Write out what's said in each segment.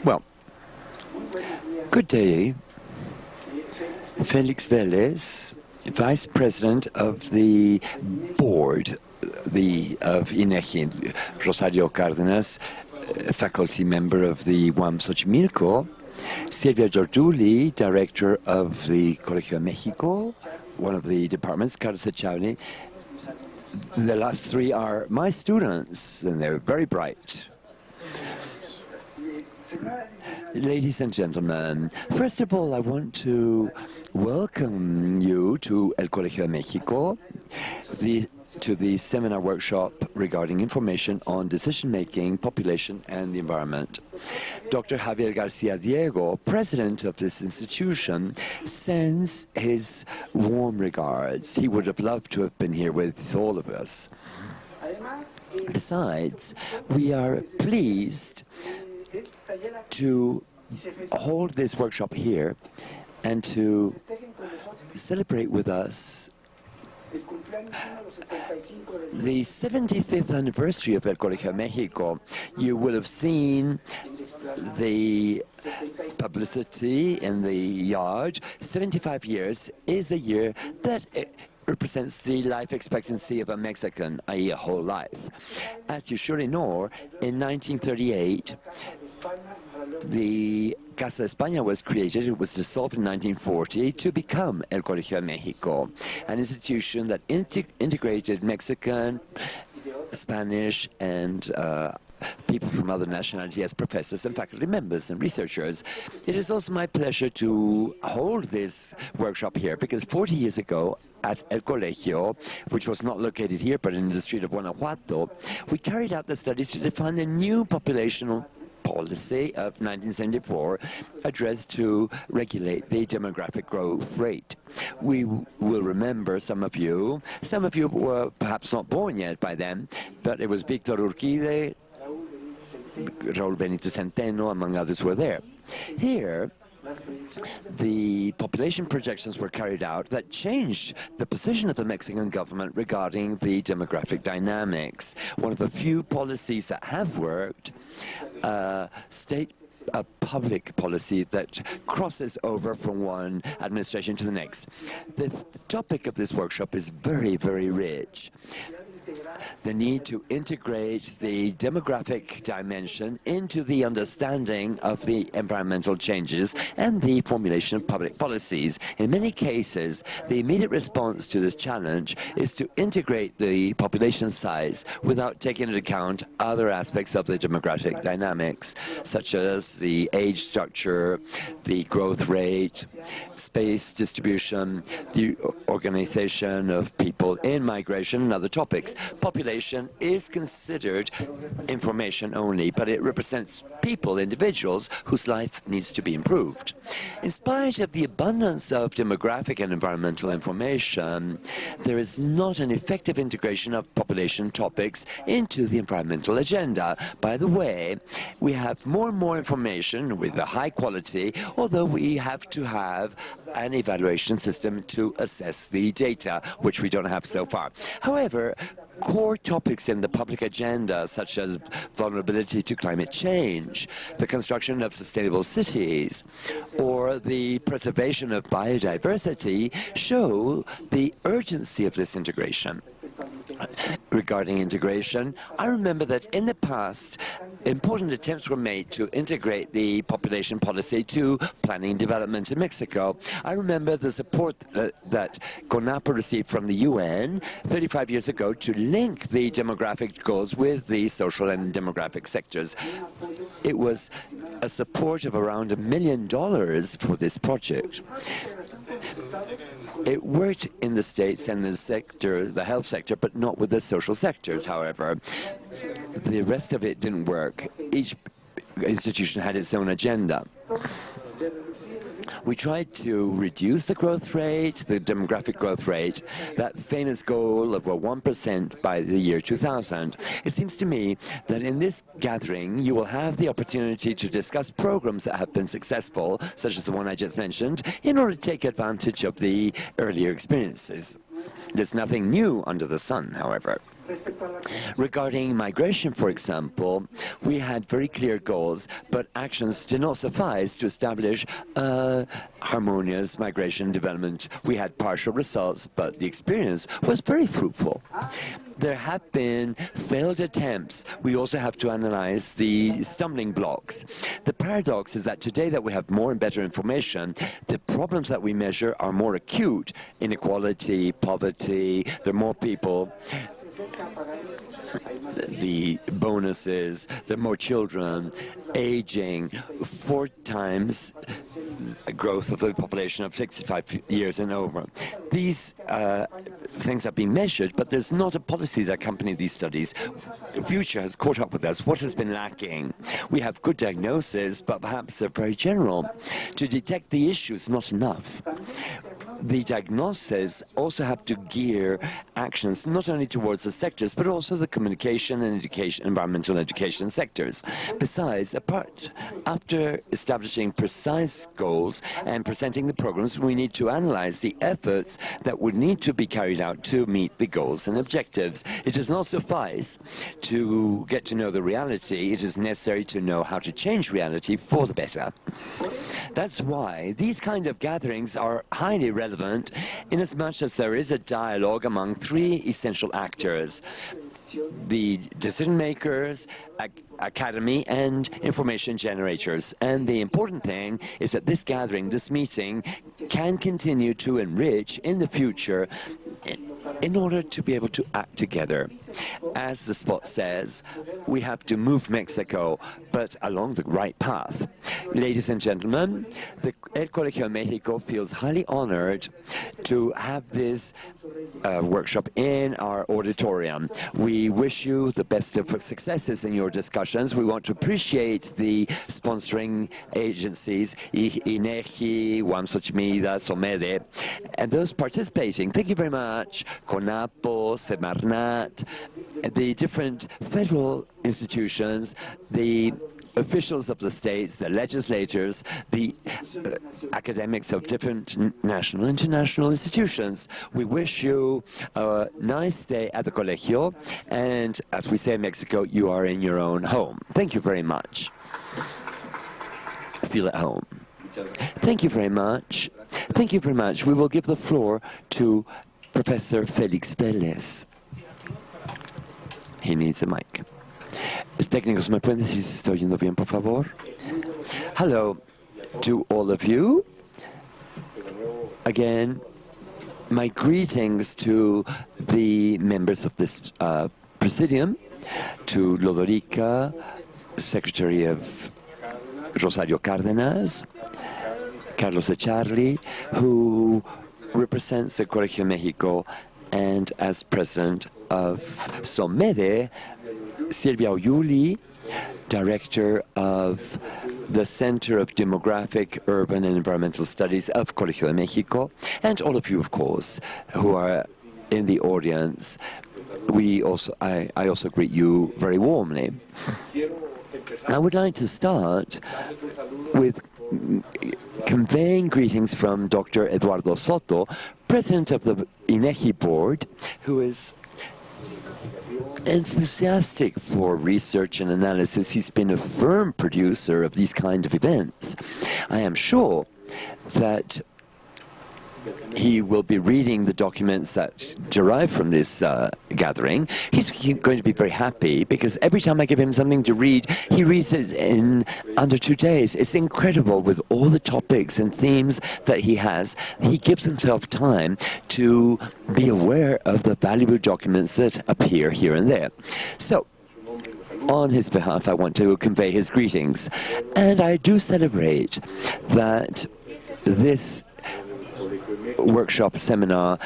Well, good day. Félix Vélez, Vice President of the Board of INEGI, Rosario, Cárdenas, faculty member of the UAM-Xochimilco, Silvia Giorguli, Director of the Colegio, México, one of the departments, Echarri. The last three are my students, and they're very bright. Ladies and gentlemen, first of all, I want to welcome you to El Colegio de México, to the seminar workshop regarding information on decision-making, population, and the environment. Dr. Javier Garcia Diego, president of this institution, sends his warm regards. He would have loved to have been here with all of us. Besides, we are pleased to hold this workshop here and to celebrate with us the 75th anniversary of El Colegio de México. You will have seen the publicity in the yard. 75 years is a year that represents the life expectancy of a Mexican, i.e. a whole life. As you surely know, in 1938, the Casa de España was created. It was dissolved in 1940 to become El Colegio de México, an institution that integrated Mexican, Spanish, and people from other nationalities as professors and faculty members and researchers. It is also my pleasure to hold this workshop here because 40 years ago at El Colegio, which was not located here but in the street of Guanajuato, we carried out the studies to define the new populational policy of 1974 addressed to regulate the demographic growth rate. We will remember, some of you were perhaps not born yet by then, but it was Victor Urquide, Raúl Benítez Centeno, among others were there. Here, the population projections were carried out that changed the position of the Mexican government regarding the demographic dynamics. One of the few policies that have worked, a public policy that crosses over from one administration to the next. The topic of this workshop is very, very rich. The need to integrate the demographic dimension into the understanding of the environmental changes and the formulation of public policies. In many cases, the immediate response to this challenge is to integrate the population size without taking into account other aspects of the demographic dynamics, such as the age structure, the growth rate, space distribution, the organization of people in migration, and other topics. Population is considered information only, but it represents people, individuals, whose life needs to be improved. In spite of the abundance of demographic and environmental information, there is not an effective integration of population topics into the environmental agenda. By the way, we have more and more information with a high quality, although we have to have an evaluation system to assess the data, which we don't have so far. However, core topics in the public agenda, such as vulnerability to climate change, the construction of sustainable cities, or the preservation of biodiversity, show the urgency of this integration. Regarding integration, I remember that in the past, important attempts were made to integrate the population policy to planning and development in Mexico. I remember the support that CONAPO received from the UN 35 years ago to link the demographic goals with the social and demographic sectors. It was a support of around $1 million for this project. It worked in the States and the health sector, but not with the social sectors, however. The rest of it didn't work. Each institution had its own agenda. We tried to reduce the growth rate, the demographic growth rate, that famous goal of 1% by the year 2000. It seems to me that in this gathering, you will have the opportunity to discuss programs that have been successful, such as the one I just mentioned, in order to take advantage of the earlier experiences. There's nothing new under the sun, however. Regarding migration, for example, we had very clear goals, but actions did not suffice to establish harmonious migration development. We had partial results, but the experience was very fruitful. There have been failed attempts. We also have to analyze the stumbling blocks. The paradox is that today that we have more and better information, the problems that we measure are more acute. Inequality, poverty, there are more people. The bonuses, there are more children, aging, 4 times growth of the population of 65 years and over. These things have been measured, but there's not a policy that accompanies these studies. The future has caught up with us. What has been lacking? We have good diagnoses, but perhaps they're very general. To detect the issues, not enough. The diagnoses also have to gear actions not only towards the sectors, but also the communication and education, environmental education sectors. Besides, after establishing precise goals and presenting the programs, we need to analyze the efforts that would need to be carried out to meet the goals and objectives. It does not suffice to get to know the reality. It is necessary to know how to change reality for the better. That's why these kind of gatherings are highly relevant inasmuch as there is a dialogue among 3 essential actors: the decision makers, academy, and information generators. And the important thing is that this gathering, this meeting, can continue to enrich in the future in order to be able to act together. As the spot says, we have to move Mexico, but along the right path. Ladies and gentlemen, El Colegio de México feels highly honored to have this workshop in our auditorium. We wish you the best of successes in your discussions. We want to appreciate the sponsoring agencies, INEGI, UAM-Xochimilco, SOMEDE, and those participating. Thank you very much. CONAPO, Semarnat, the different federal institutions, the officials of the states, the legislators, the academics of different national and international institutions. We wish you a nice day at the Colegio, and as we say in Mexico, you are in your own home. Thank you very much. Feel at home. Thank you very much. Thank you very much. We will give the floor to Professor Félix Vélez. He needs a mic. Técnicos, ¿me pueden decir si estoy oyendo bien, por favor? Hello to all of you. Again, my greetings to the members of this presidium, to Ordorica, Secretary of Rosario Cárdenas, Carlos Echarri, who represents the Colegio México, and as president of SOMEDE, Silvia Giorguli, director of the Center of Demographic, Urban and Environmental Studies of Colegio de México, and all of you, of course, who are in the audience. I also greet you very warmly. I would like to start with conveying greetings from Dr. Eduardo Soto, president of the INEGI board, who is enthusiastic for research and analysis. He's been a firm producer of these kind of events. I am sure that he will be reading the documents that derive from this gathering. He's going to be very happy because every time I give him something to read, he reads it in under 2 days. It's incredible with all the topics and themes that he has. He gives himself time to be aware of the valuable documents that appear here and there. So, on his behalf, I want to convey his greetings. And I do celebrate that this workshop seminar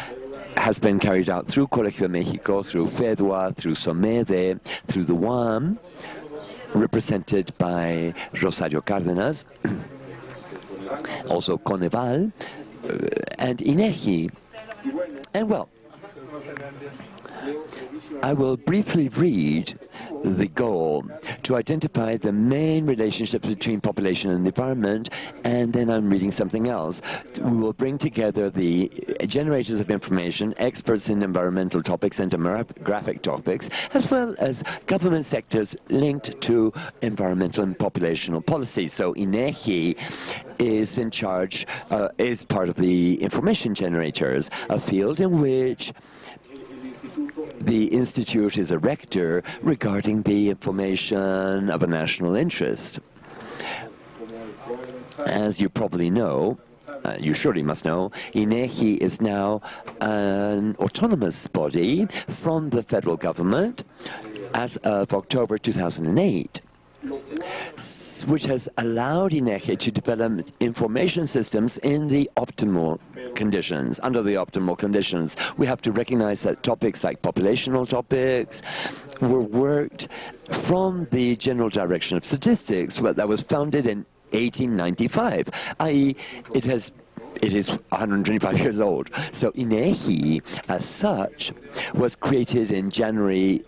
has been carried out through Colegio de México, through FEDUA, through SOMEDE, through the UAM, represented by Rosario Cárdenas, also Coneval, and INEGI. And well, I will briefly read the goal to identify the main relationships between population and the environment, and then I'm reading something else. We will bring together the generators of information, experts in environmental topics and demographic topics, as well as government sectors linked to environmental and populational policies. So INEGI is in charge, is part of the information generators, a field in which the Institute is a rector regarding the information of a national interest. As you probably know, you surely must know, INEGI is now an autonomous body from the federal government as of October 2008. Which has allowed INEGI to develop information systems in the optimal conditions, under the optimal conditions. We have to recognize that topics like populational topics were worked from the General Direction of Statistics that was founded in 1895, i.e. it is 125 years old. So INEGI, as such, was created in January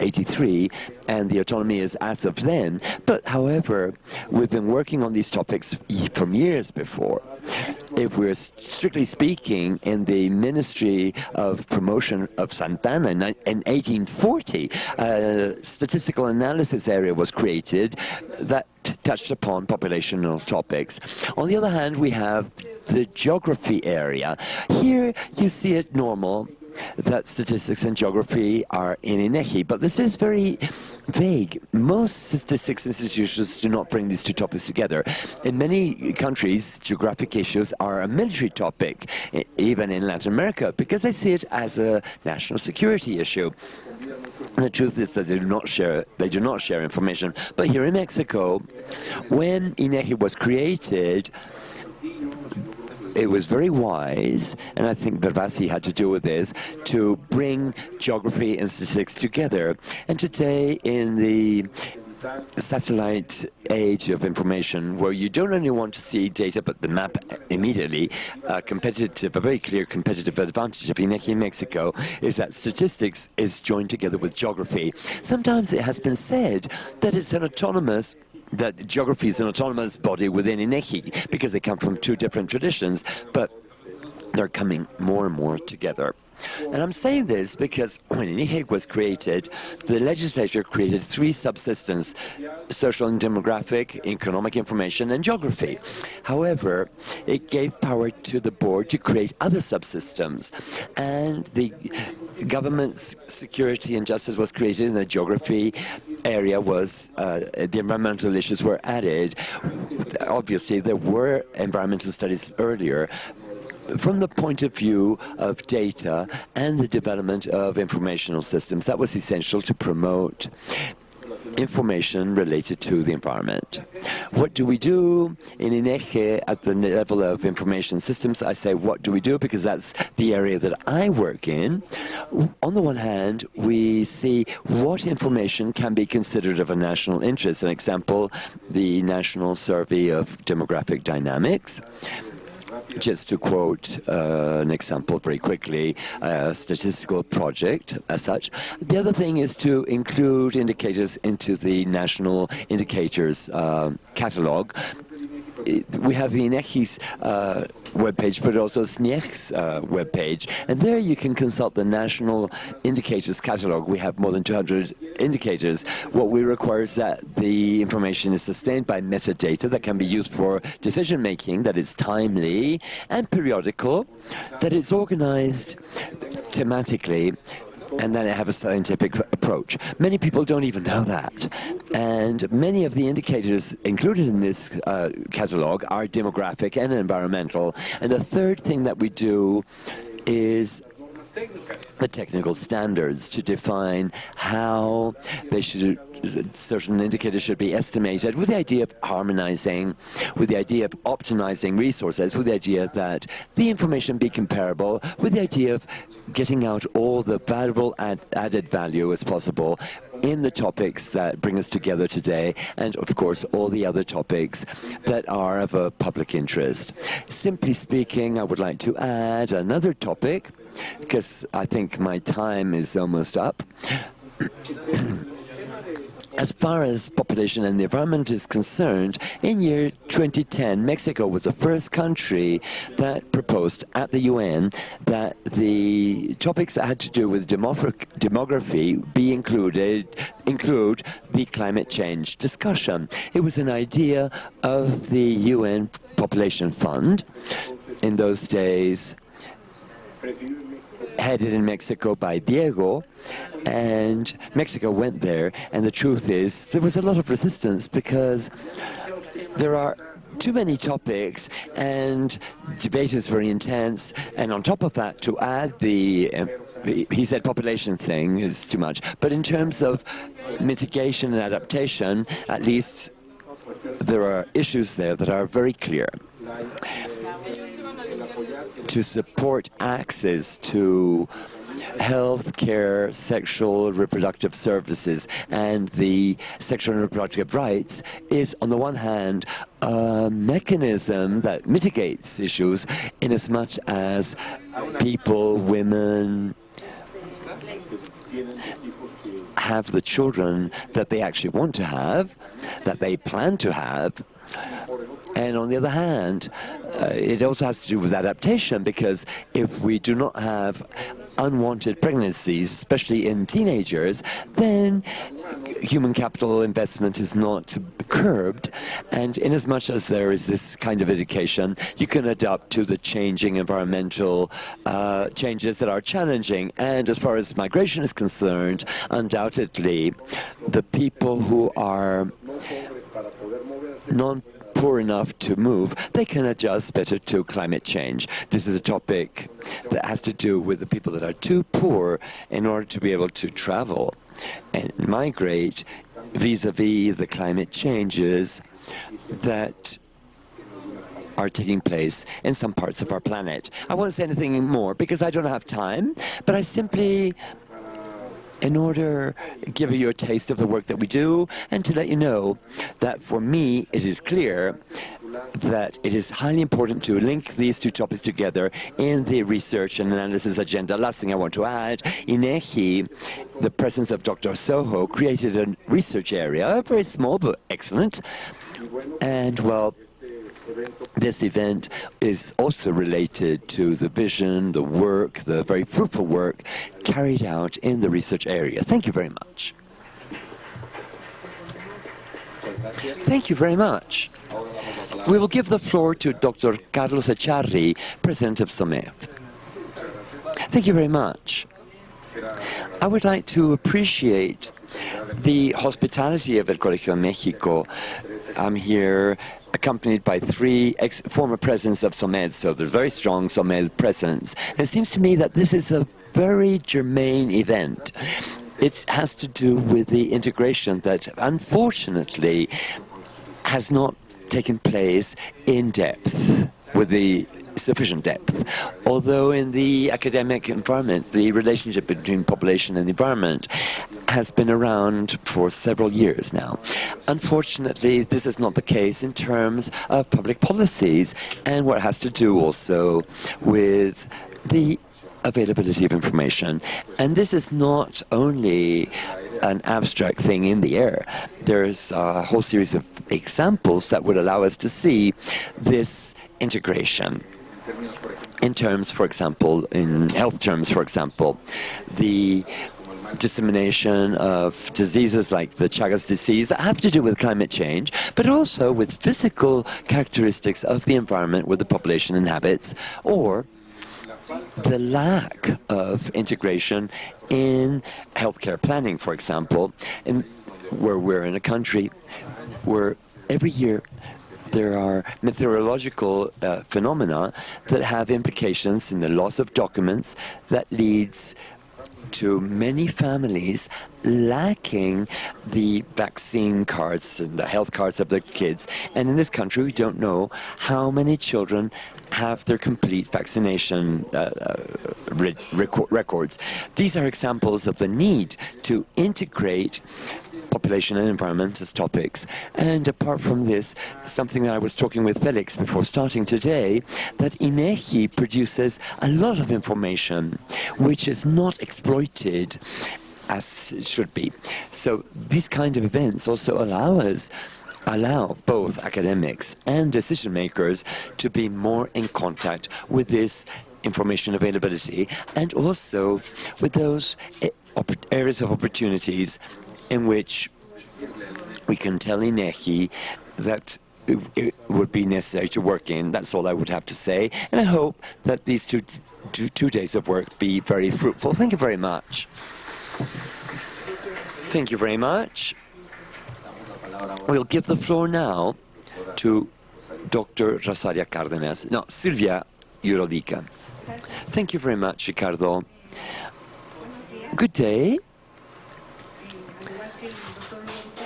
83, and the autonomy is as of then. But however, we've been working on these topics from years before. If we're strictly speaking, in the Ministry of Promotion of Santana in 1840, a statistical analysis area was created that touched upon populational topics. On the other hand, we have the geography area. Here you see it normal that statistics and geography are in INEGI, but this is very vague. Most statistics institutions do not bring these two topics together. In many countries, geographic issues are a military topic, even in Latin America, because they see it as a national security issue. And the truth is that they do not share information. But here in Mexico, when INEGI was created, it was very wise, and I think Verbasi had to do with this, to bring geography and statistics together. And today, in the satellite age of information, where you don't only want to see data but the map immediately, a very clear competitive advantage of INEGI in Mexico is that statistics is joined together with geography. Sometimes it has been said that that geography is an autonomous body within INEGI because they come from two different traditions, but they're coming more and more together. And I'm saying this because when INEGI was created, the legislature created three subsystems: social and demographic, economic information, and geography. However, it gave power to the board to create other subsystems, and the government's security and justice was created, and the geography area was, the environmental issues were added. Obviously, there were environmental studies earlier, from the point of view of data and the development of informational systems. That was essential to promote information related to the environment. What do we do in INEGI at the level of information systems? I say, what do we do? Because that's the area that I work in. On the one hand, we see what information can be considered of a national interest. An example, the National Survey of Demographic Dynamics. Just to quote an example very quickly, a statistical project as such. The other thing is to include indicators into the national indicators catalog. We have INEGI's webpage, but also SNIEC's webpage, and there you can consult the national indicators catalog. We have more than 200 indicators. What we require is that the information is sustained by metadata that can be used for decision making, that is timely and periodical, that is organized thematically, and then have a scientific approach. Many people don't even know that. And many of the indicators included in this catalog are demographic and environmental. And the third thing that we do is the technical standards to define how they should, certain indicators should be estimated, with the idea of harmonizing, with the idea of optimizing resources, with the idea that the information be comparable, with the idea of getting out all the valuable added value as possible in the topics that bring us together today, and of course all the other topics that are of a public interest. Simply speaking, I would like to add another topic because I think my time is almost up. As far as population and the environment is concerned, in year 2010, Mexico was the first country that proposed at the UN that the topics that had to do with demography be include the climate change discussion. It was an idea of the UN Population Fund. In those days, headed in Mexico by Diego, and Mexico went there, and the truth is there was a lot of resistance because there are too many topics and debate is very intense, and on top of that, to add the he said population thing is too much, but in terms of mitigation and adaptation, at least there are issues there that are very clear. To support access to health care, sexual reproductive services, and the sexual and reproductive rights is, on the one hand, a mechanism that mitigates issues in as much as people, women, have the children that they actually want to have, that they plan to have. And on the other hand, it also has to do with adaptation, because if we do not have unwanted pregnancies, especially in teenagers, then human capital investment is not curbed. And in as much as there is this kind of education, you can adapt to the changing environmental changes that are challenging. And as far as migration is concerned, undoubtedly, the people who are non-poor enough to move, they can adjust better to climate change. This is a topic that has to do with the people that are too poor in order to be able to travel and migrate vis-a-vis the climate changes that are taking place in some parts of our planet. I won't say anything more because I don't have time, but I simply, in order to give you a taste of the work that we do, and to let you know that for me it is clear that it is highly important to link these two topics together in the research and analysis agenda. Last thing I want to add, INEGI, the presence of Dr. Soho, created a research area, very small but excellent, and well, this event is also related to the vision, the work, the very fruitful work carried out in the research area. Thank you very much. Thank you very much. We will give the floor to Dr. Carlos Echarri, President of SOMEDE. Thank you very much. I would like to appreciate the hospitality of El Colegio de México. I'm here accompanied by three former presidents of SOMEDE, so there's very strong SOMEDE presence. And it seems to me that this is a very germane event. It has to do with the integration that, unfortunately, has not taken place in depth, with the sufficient depth. Although in the academic environment, the relationship between population and the environment has been around for several years now. Unfortunately, this is not the case in terms of public policies and what has to do also with the availability of information. And this is not only an abstract thing in the air. There's a whole series of examples that would allow us to see this integration. In terms, for example, in health terms, for example, the dissemination of diseases like the Chagas disease that have to do with climate change, but also with physical characteristics of the environment where the population inhabits, or the lack of integration in healthcare planning, for example, where we're in a country where every year there are meteorological phenomena that have implications in the loss of documents that leads to many families lacking the vaccine cards and the health cards of their kids. And in this country, we don't know how many children have their complete vaccination records. These are examples of the need to integrate population and environment as topics. And apart from this, something that I was talking with Félix before starting today, that INEGI produces a lot of information which is not exploited as it should be. So these kind of events also allow both academics and decision makers to be more in contact with this information availability and also with those areas of opportunities in which we can tell INEGI that it would be necessary to work in. That's all I would have to say. And I hope that these two days of work be very fruitful. Thank you very much. Thank you very much. We'll give the floor now to Dr. Rosario Cárdenas. No, Silvia Ordorica. Thank you very much, Ricardo. Good day.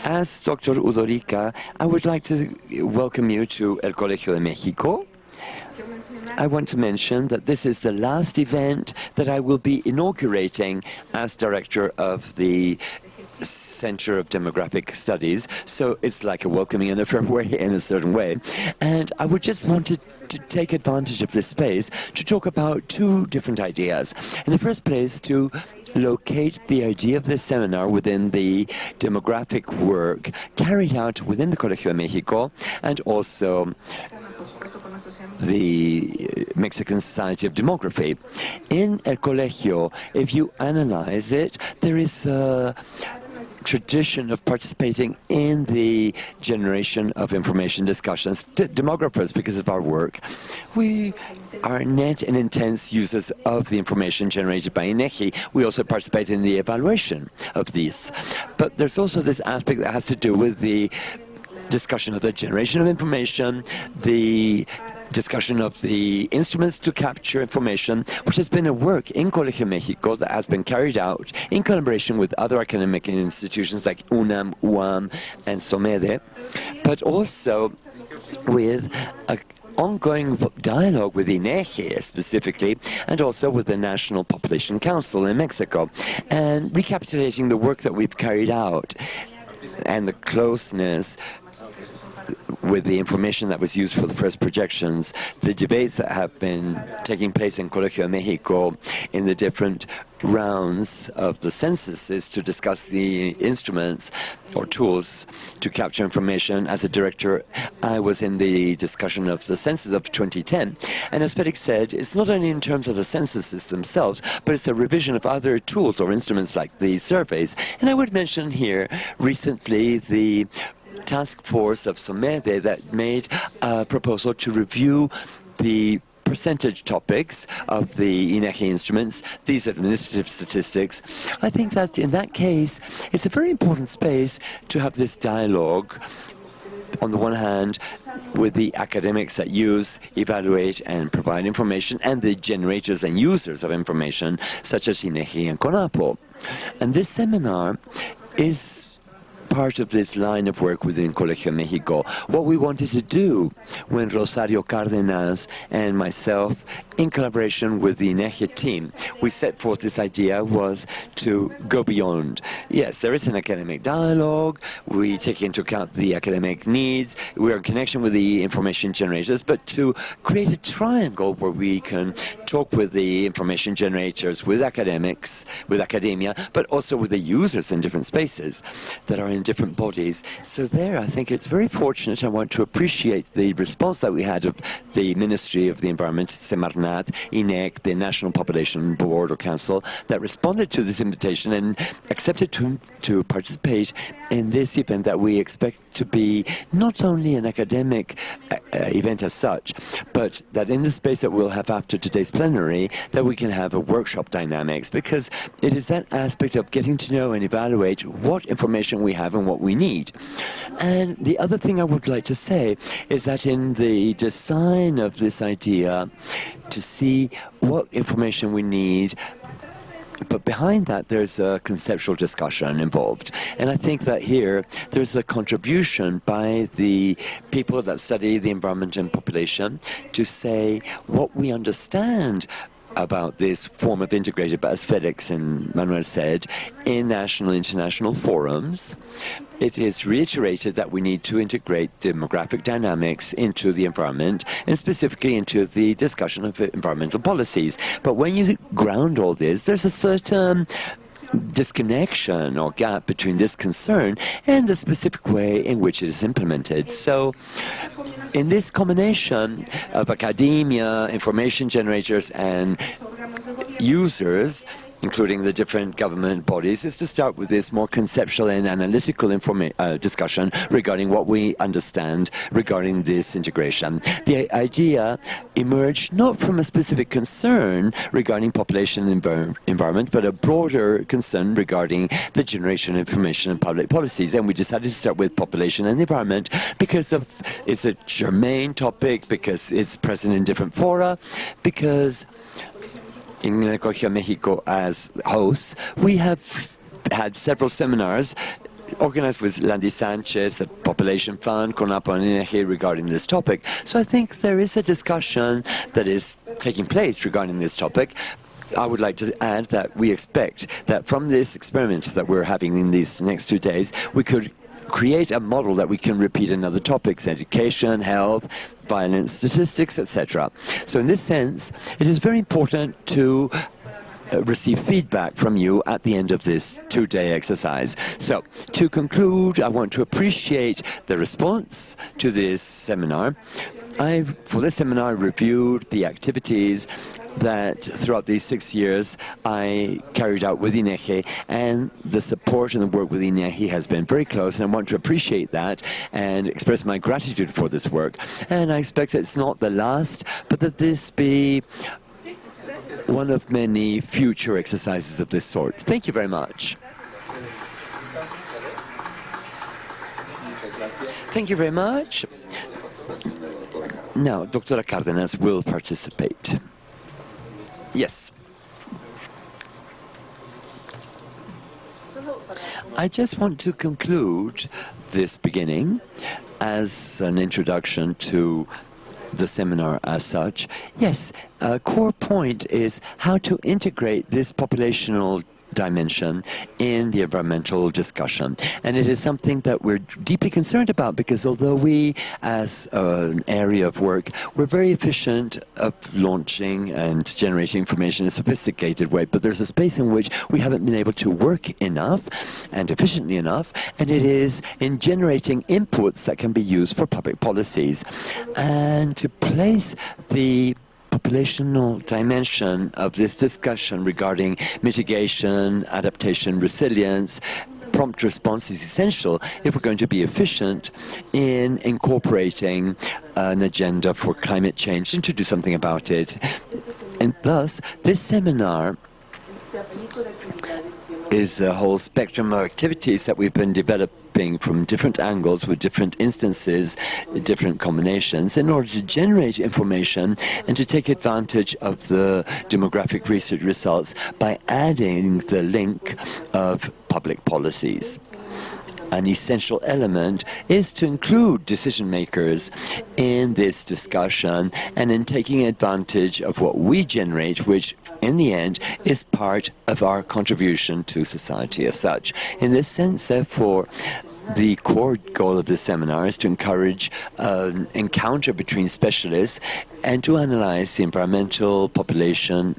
As Dr. Ordorica, I would like to welcome you to El Colegio de México. I want to mention that this is the last event that I will be inaugurating as director of the Center of Demographic Studies, so it's like a welcoming and a farewell in a certain way. And I would just want to take advantage of this space to talk about two different ideas. In the first place, to locate the idea of this seminar within the demographic work carried out within the Colegio de México and also the Mexican Society of Demography. In El Colegio, if you analyze it, there is a tradition of participating in the generation of information discussions. Demographers, because of our work, we are net and intense users of the information generated by INEGI. We also participate in the evaluation of these. But there's also this aspect that has to do with the discussion of the generation of information, the discussion of the instruments to capture information, which has been a work in Colegio México that has been carried out in collaboration with other academic institutions like UNAM, UAM, and SOMEDE, but also with an ongoing dialogue with INEGI specifically, and also with the National Population Council in Mexico, and recapitulating the work that we've carried out and the closeness with the information that was used for the first projections, the debates that have been taking place in Colegio de México in the different rounds of the censuses to discuss the instruments or tools to capture information. As a director, I was in the discussion of the census of 2010. And as Félix said, it's not only in terms of the censuses themselves, but it's a revision of other tools or instruments like the surveys. And I would mention here recently the task force of SOMEDE that made a proposal to review the percentage topics of the INEGI instruments, these administrative statistics. I think that in that case, it's a very important space to have this dialogue, on the one hand, with the academics that use, evaluate, and provide information, and the generators and users of information, such as INEGI and CONAPO. And this seminar is part of this line of work within Colegio México. What we wanted to do when Rosario Cárdenas and myself, in collaboration with the INEGI team, we set forth this idea was to go beyond. Yes, there is an academic dialogue, we take into account the academic needs, we're in connection with the information generators, but to create a triangle where we can talk with the information generators, with academics, with academia, but also with the users in different spaces that are in different bodies. So there, I think it's very fortunate. I want to appreciate the response that we had of the Ministry of the Environment, Semarnat, INEG, the National Population Board or Council, that responded to this invitation and accepted to participate in this event that we expect to be not only an academic event as such, but that in the space that we'll have after today's plenary, that we can have a workshop dynamics, because it is that aspect of getting to know and evaluate what information we have and what we need. And the other thing I would like to say is that in the design of this idea, to see what information we need But behind that, there's a conceptual discussion involved. And I think that here, there's a contribution by the people that study the environment and population to say what we understand about this form of integrated, but as Félix and Manuel said, in national and international forums, it is reiterated that we need to integrate demographic dynamics into the environment and specifically into the discussion of environmental policies. But when you ground all this, there's a certain disconnection or gap between this concern and the specific way in which it is implemented. So in this combination of academia, information generators, and users, including the different government bodies, is to start with this more conceptual and analytical discussion regarding what we understand regarding this integration. The idea emerged not from a specific concern regarding population and environment, but a broader concern regarding the generation of information and public policies. And we decided to start with population and environment because it's a germane topic, because it's present in different fora, because in El Colegio México as hosts, we have had several seminars organized with Landy Sanchez, the Population Fund, CONAPO and INEGI regarding this topic. So I think there is a discussion that is taking place regarding this topic. I would like to add that we expect that from this experiment that we're having in these next 2 days, we could create a model that we can repeat in other topics: education, health, violence, statistics, etc. So in this sense, it is very important to receive feedback from you at the end of this 2-day exercise. So to conclude, I want to appreciate the response to this seminar. For this seminar, reviewed the activities that throughout these 6 years I carried out with INEGI, and the support and the work with INEGI has been very close, and I want to appreciate that and express my gratitude for this work. And I expect that it's not the last, but that this be one of many future exercises of this sort. Thank you very much. Thank you very much. Now, Dr. Cárdenas will participate. Yes. I just want to conclude this beginning as an introduction to the seminar as such. Yes, a core point is how to integrate this populational dimension in the environmental discussion. And it is something that we're deeply concerned about, because although we, as an area of work, we're very efficient of launching and generating information in a sophisticated way, but there's a space in which we haven't been able to work enough and efficiently enough, and it is in generating inputs that can be used for public policies. And to place the populational dimension of this discussion regarding mitigation, adaptation, resilience, prompt response is essential if we're going to be efficient in incorporating an agenda for climate change and to do something about it. And thus, this seminar is a whole spectrum of activities that we've been developing from different angles with different instances, different combinations, in order to generate information and to take advantage of the demographic research results by adding the link of public policies. An essential element is to include decision makers in this discussion and in taking advantage of what we generate, which in the end is part of our contribution to society as such. In this sense, therefore, the core goal of this seminar is to encourage an encounter between specialists and to analyze the environmental population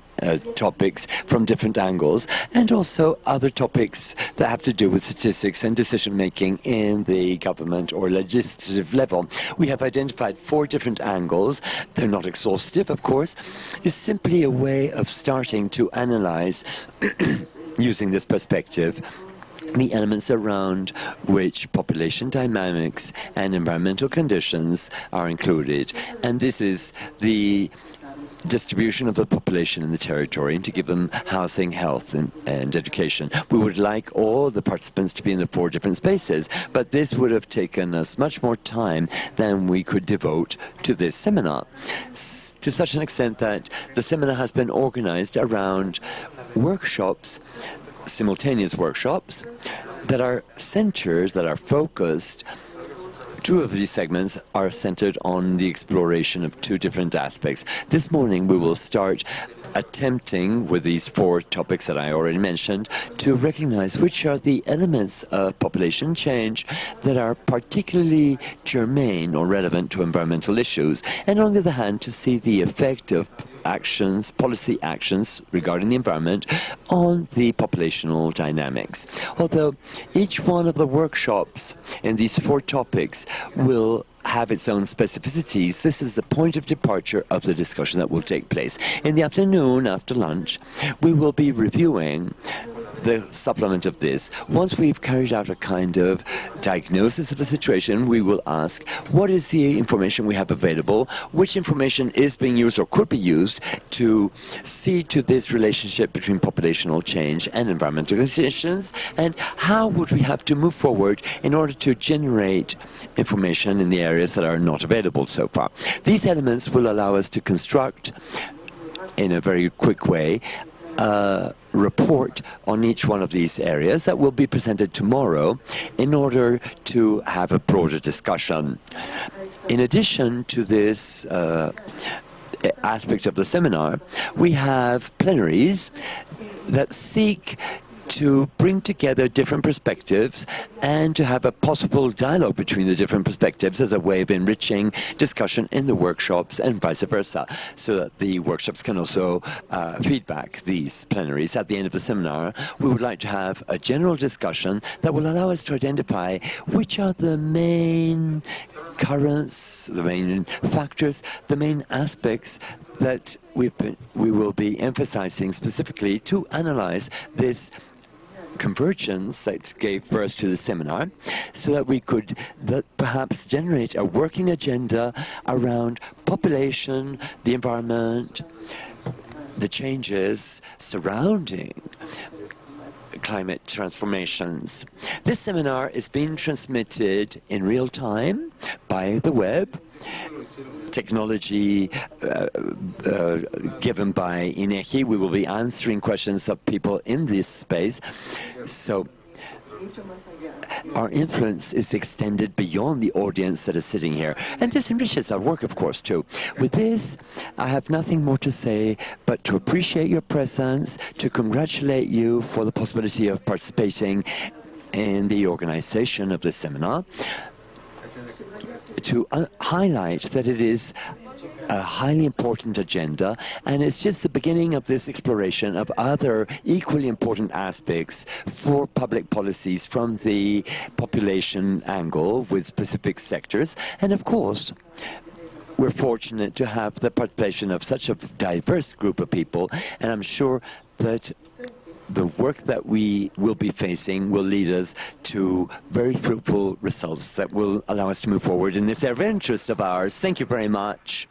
topics from different angles, and also other topics that have to do with statistics and decision-making in the government or legislative level. We have identified 4 different angles. They're not exhaustive, of course. It's simply a way of starting to analyze, using this perspective, the elements around which population dynamics and environmental conditions are included. And this is the distribution of the population in the territory, and to give them housing, health, and education. We would like all the participants to be in the 4 different spaces, but this would have taken us much more time than we could devote to this seminar, to such an extent that the seminar has been organized around workshops, simultaneous workshops, that are centered, that are focused. Two of these segments are centered on the exploration of two different aspects. This morning we will start attempting, with these four topics that I already mentioned, to recognize which are the elements of population change that are particularly germane or relevant to environmental issues, and on the other hand, to see the effect of actions, policy actions regarding the environment on the populational dynamics. Although each one of the workshops in these four topics will have its own specificities, this is the point of departure of the discussion that will take place. In the afternoon, after lunch, we will be reviewing the supplement of this. Once we've carried out a kind of diagnosis of the situation, we will ask, what is the information we have available? Which information is being used or could be used to see to this relationship between populational change and environmental conditions? And how would we have to move forward in order to generate information in the areas that are not available so far? These elements will allow us to construct, in a very quick way, a report on each one of these areas that will be presented tomorrow in order to have a broader discussion. In addition to this aspect of the seminar, we have plenaries that seek to bring together different perspectives and to have a possible dialogue between the different perspectives as a way of enriching discussion in the workshops and vice versa, so that the workshops can also feedback these plenaries. At the end of the seminar, we would like to have a general discussion that will allow us to identify which are the main currents, the main factors, the main aspects that we will be emphasizing specifically to analyze this convergence that gave birth to the seminar, so that we could perhaps generate a working agenda around population, the environment, the changes surrounding climate transformations. This seminar is being transmitted in real time by the web. Technology given by INEGI. We will be answering questions of people in this space. So our influence is extended beyond the audience that is sitting here. And this enriches our work, of course, too. With this, I have nothing more to say but to appreciate your presence, to congratulate you for the possibility of participating in the organization of this seminar, to highlight that it is a highly important agenda, and it's just the beginning of this exploration of other equally important aspects for public policies from the population angle with specific sectors. And of course, we're fortunate to have the participation of such a diverse group of people, and I'm sure that the work that we will be facing will lead us to very fruitful results that will allow us to move forward in this area of interest of ours. Thank you very much.